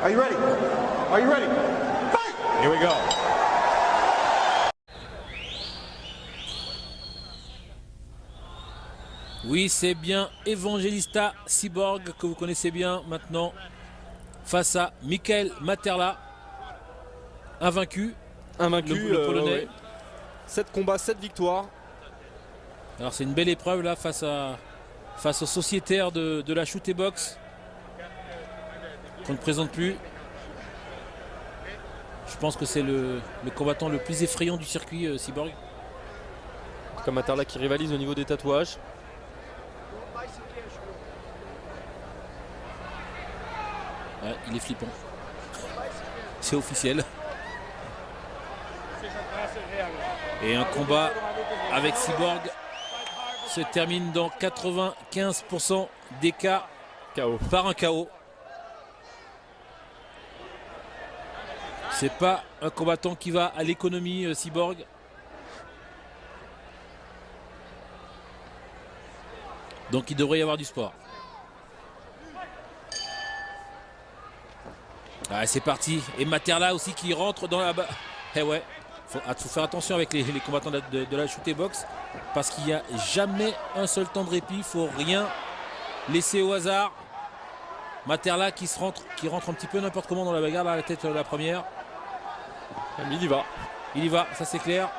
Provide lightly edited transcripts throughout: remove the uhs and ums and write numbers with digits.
Are you ready? Are you ready? Fight! Here we go. Oui, c'est bien Evangelista Cyborg que vous connaissez bien maintenant face à Michael Materla, invaincu. Le Polonais. Ouais. 7 combats, 7 victoires. Alors c'est une belle épreuve là face aux sociétaires de la shoot et box qu'on ne présente plus. Je pense que c'est le combattant le plus effrayant du circuit, Cyborg. En tout cas, Materla qui rivalise au niveau des tatouages. Ouais, il est flippant. C'est officiel. Et un combat avec Cyborg se termine dans 95% des cas par un KO. C'est pas un combattant qui va à l'économie, Cyborg. Donc il devrait y avoir du sport. Ah, c'est parti. Et Materla aussi qui rentre dans la... Eh ouais, faut faire attention avec les combattants de la shoot et box. Parce qu'il n'y a jamais un seul temps de répit. Il ne faut rien laisser au hasard. Materla qui rentre un petit peu n'importe comment dans la bagarre. Là, à la tête de la première. Il y va. Il y va, ça c'est clair.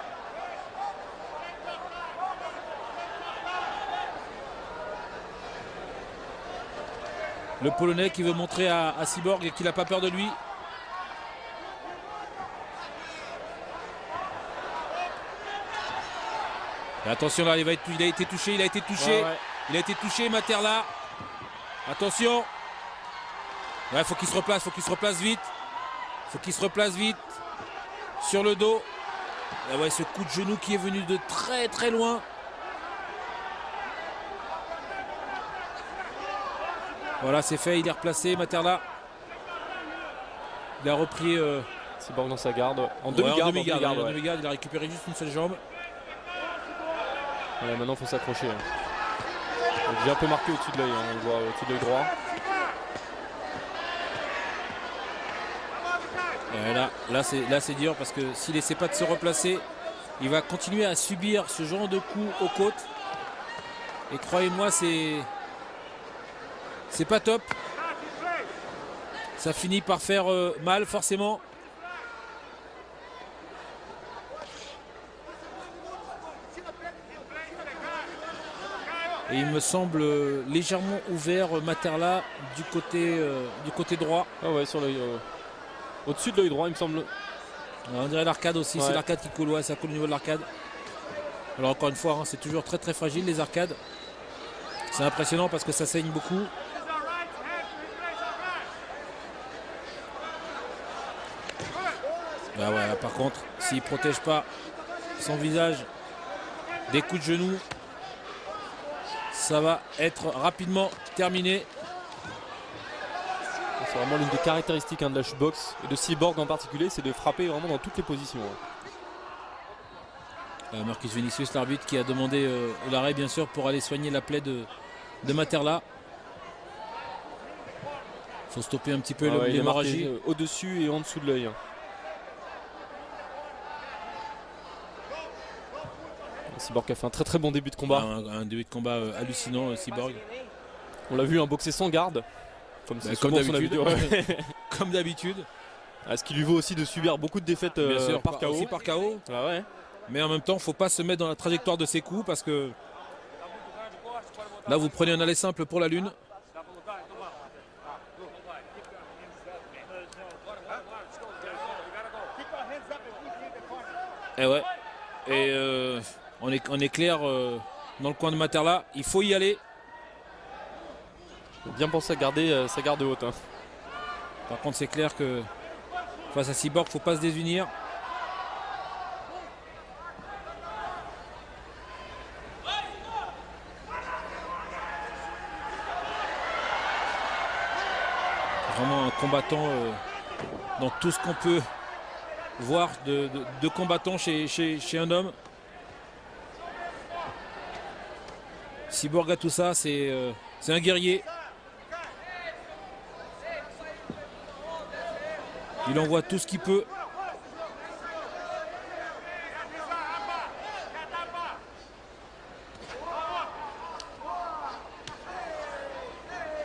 Le Polonais qui veut montrer à Cyborg qu'il n'a pas peur de lui. Et attention là, il a été touché. Ouais. Il a été touché, Materla. Attention. Il faut qu'il se replace vite. Sur le dos. Et ouais, ce coup de genou qui est venu de très très loin. Voilà, c'est fait, il est replacé, Materla. Il a repris... Cyborg dans sa garde. En demi-garde, il a récupéré juste une seule jambe. Ouais, maintenant, il faut s'accrocher. Il est déjà un peu marqué au-dessus de l'œil, on le voit au-dessus de l'œil droit. Et là c'est dur parce que s'il n'essaie pas de se replacer, il va continuer à subir ce genre de coups aux côtes. Et croyez-moi, c'est pas top. Ça finit par faire mal forcément. Et il me semble légèrement ouvert Materla du côté droit. Ah ouais, sur l'œil. Au-dessus de l'œil droit, il me semble. On dirait l'arcade aussi, ouais. C'est l'arcade qui coule, ouais, ça coule au niveau de l'arcade. Alors encore une fois, hein, c'est toujours très très fragile les arcades. C'est impressionnant parce que ça saigne beaucoup. Bah ouais, par contre, s'il ne protège pas son visage des coups de genou, ça va être rapidement terminé. C'est vraiment l'une des caractéristiques de la shootbox et de Cyborg en particulier, c'est de frapper vraiment dans toutes les positions. Marcus Vinicius, l'arbitre, qui a demandé l'arrêt bien sûr pour aller soigner la plaie de Materla. Il faut stopper un petit peu l'hémorragie. Au-dessus et en dessous de l'œil. Cyborg a fait un très très bon début de combat. Un début de combat hallucinant, Cyborg. On l'a vu boxer sans garde. Comme d'habitude. Comme d'habitude. Ce qui lui vaut aussi de subir beaucoup de défaites par KO. Aussi par KO. Ah ouais. Mais en même temps, il ne faut pas se mettre dans la trajectoire de ses coups parce que là, vous prenez un aller simple pour la lune. Et ouais. Et on est clair dans le coin de Materla. Il faut y aller. Bien penser à garder sa garde haute. Par contre, c'est clair que face à Cyborg, il ne faut pas se désunir. Vraiment un combattant dans tout ce qu'on peut voir de combattants chez un homme. Cyborg a tout ça, c'est un guerrier. Il envoie tout ce qu'il peut.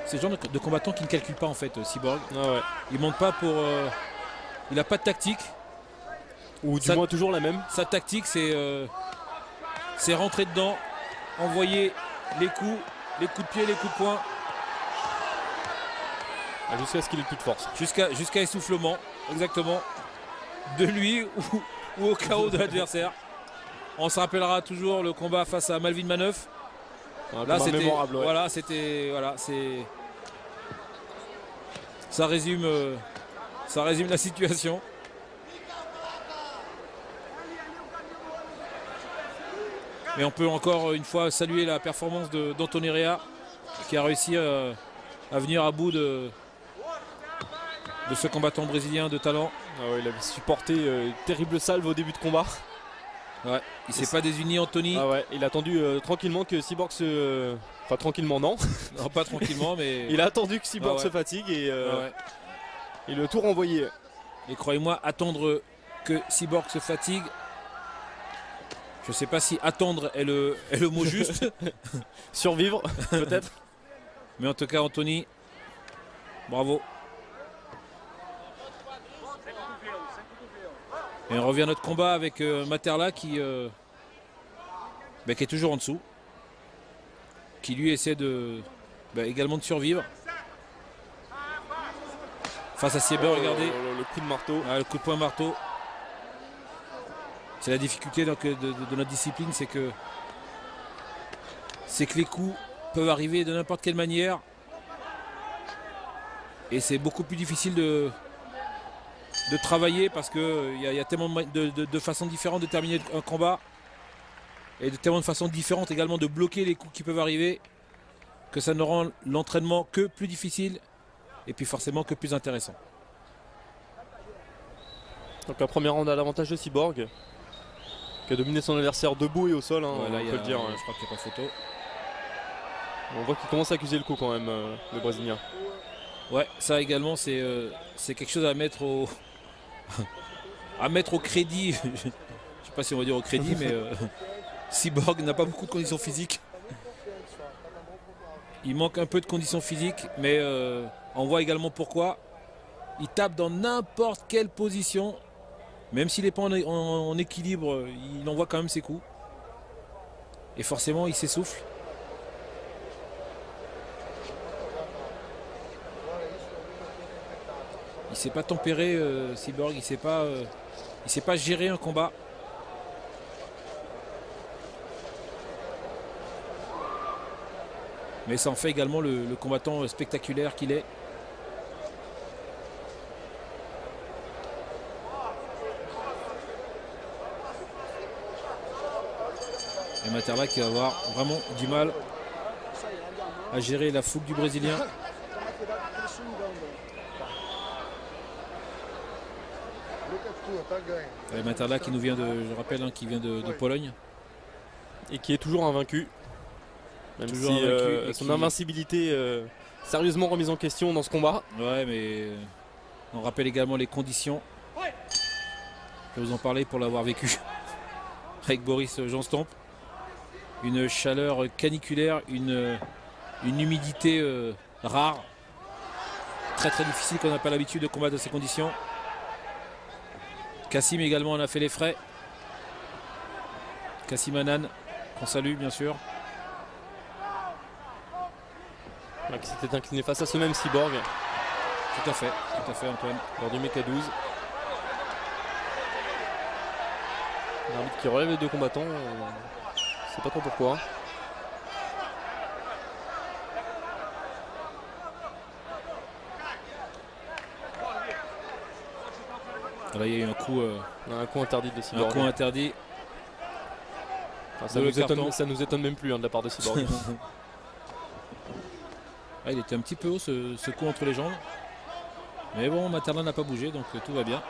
C'est le genre de combattant qui ne calcule pas en fait, Cyborg. Ah ouais. Il monte pas pour... il n'a pas de tactique. Ou du moins toujours la même. Sa tactique, c'est rentrer dedans, envoyer les coups de pied, les coups de poing. Jusqu'à ce qu'il ait plus de force. Jusqu'à essoufflement, exactement. De lui ou au chaos de l'adversaire. On se rappellera toujours le combat face à Malvin Maneuf. Là, c'était mémorable. Ouais. Voilà, c'était... Voilà, c'est... Ça résume la situation. Mais on peut encore une fois saluer la performance d'Anthony Rea qui a réussi à venir à bout de ce combattant brésilien de talent. Ah ouais, il avait supporté une terrible salve au début de combat. Ouais, il s'est pas désuni, Anthony. Ah ouais, il a attendu tranquillement que Cyborg se... Enfin tranquillement non. Non, pas tranquillement mais... Il a attendu que Cyborg se fatigue et le tour renvoyé. Et croyez-moi, attendre que Cyborg se fatigue, je sais pas si attendre est le mot juste. Survivre peut-être. Mais en tout cas Anthony, bravo. Et on revient à notre combat avec Materla qui est toujours en dessous. Qui lui essaie également de survivre. Face à Sieber, regardez. Le coup de marteau. Le coup de poing marteau. C'est la difficulté donc, de notre discipline, c'est que les coups peuvent arriver de n'importe quelle manière. Et c'est beaucoup plus difficile de travailler parce qu'il y a tellement de façons différentes de terminer un combat. Et de tellement de façons différentes également de bloquer les coups qui peuvent arriver, que ça ne rend l'entraînement que plus difficile et puis forcément que plus intéressant. Donc la première ronde à l'avantage de Cyborg, qui a dominé son adversaire debout et au sol, hein, là, on peut le dire. Je crois qu'il n'y a pas photo. On voit qu'il commence à accuser le coup quand même, le Brésilien. Ouais, ça également c'est quelque chose à mettre au crédit. Je ne sais pas si on va dire au crédit, mais Cyborg n'a pas beaucoup de conditions physiques. Il manque un peu de conditions physiques, mais on voit également pourquoi. Il tape dans n'importe quelle position. Même s'il n'est pas en équilibre, il envoie quand même ses coups. Et forcément, il s'essouffle. Il ne sait pas tempérer, Cyborg. Il ne sait pas gérer un combat. Mais ça en fait également le combattant spectaculaire qu'il est. Et Materla qui va avoir vraiment du mal à gérer la fougue du Brésilien. Et Materla qui nous vient je rappelle, hein, qui vient de Pologne. Et qui est toujours invaincu. Même toujours si invaincu, son invincibilité sérieusement remise en question dans ce combat. Ouais, mais on rappelle également les conditions. Je vais vous en parler pour l'avoir vécu avec Boris Jean-Stomp. Une chaleur caniculaire, une humidité rare. Très très difficile, qu'on n'a pas l'habitude de combattre dans ces conditions. Kassim également en a fait les frais. Kassim Hanan, qu'on salue bien sûr. Qui s'était incliné face à ce même Cyborg. Tout à fait Antoine. Lors du Mecha 12. L'arbitre qui relève les deux combattants. Je sais pas trop pourquoi. Là, il y a eu un coup interdit de Cyborg. Un coup interdit. Enfin, ça nous étonne même plus, hein, de la part de Cyborg. Il était un petit peu haut ce coup entre les jambes. Mais bon, Materla n'a pas bougé, donc tout va bien.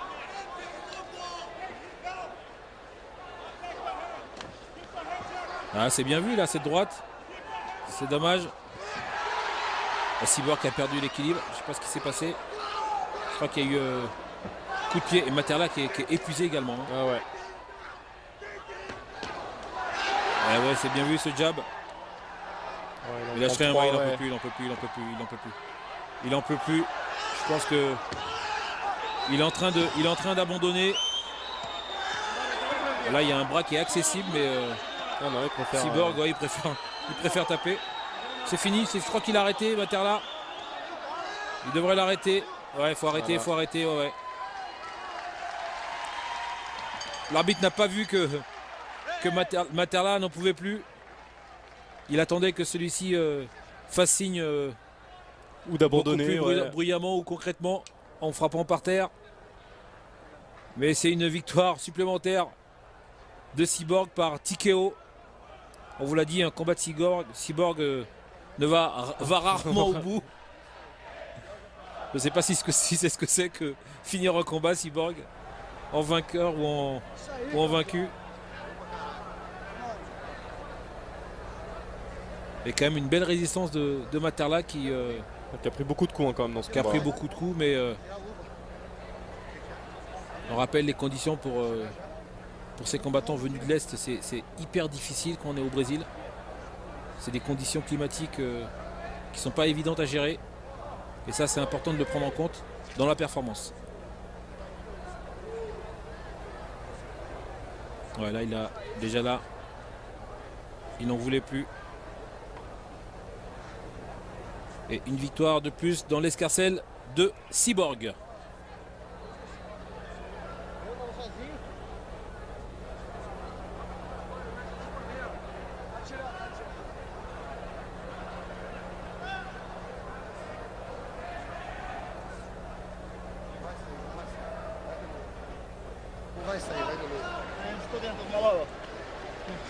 Ah, c'est bien vu là, cette droite. C'est dommage. Cyborg a perdu l'équilibre. Je ne sais pas ce qui s'est passé. Je crois qu'il y a eu coup de pied. Et Materla qui est épuisé également. Hein. Ah ouais. Ouais, c'est bien vu ce jab. Ouais, Il lâche rien, prend il en trois, peut plus, il en peut plus, il en peut plus, il en peut plus. Il en peut plus. Je pense que il est en train d'abandonner. Là, il y a un bras qui est accessible, mais Ah non, il préfère, Cyborg, ouais, il préfère taper. C'est fini, je crois qu'il a arrêté, Materla. Il devrait l'arrêter. Ouais, il faut arrêter, il voilà. faut arrêter. Ouais, ouais. L'arbitre n'a pas vu que Materla n'en pouvait plus. Il attendait que celui-ci fasse signe ou d'abandonner bruyamment ou concrètement en frappant par terre. Mais c'est une victoire supplémentaire de Cyborg par TKO. On vous l'a dit, un combat de Cyborg va rarement au bout. Je ne sais pas si c'est ce que c'est que finir un combat Cyborg en vainqueur ou en vaincu. Et quand même une belle résistance de Materla qui a pris beaucoup de coups hein, quand même dans ce combat. Qui a pris beaucoup de coups, mais on rappelle les conditions pour ces combattants venus de l'Est, c'est hyper difficile quand on est au Brésil. C'est des conditions climatiques qui ne sont pas évidentes à gérer. Et ça, c'est important de le prendre en compte dans la performance. Ouais, là, il a déjà là, il n'en voulait plus. Et une victoire de plus dans l'escarcelle de Cyborg. Vai sair, vai do meio. Estou dentro, Manolo.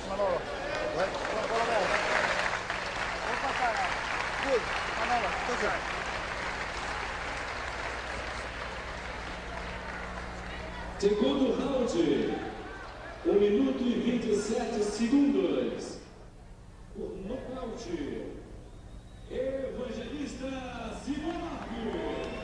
Manolo. Vai, bola aberta. Vou passar. Tudo. Manolo, estou dentro. Segundo round, 1 minuto e 27 segundos. Por nocaute, Evangelista Cyborg.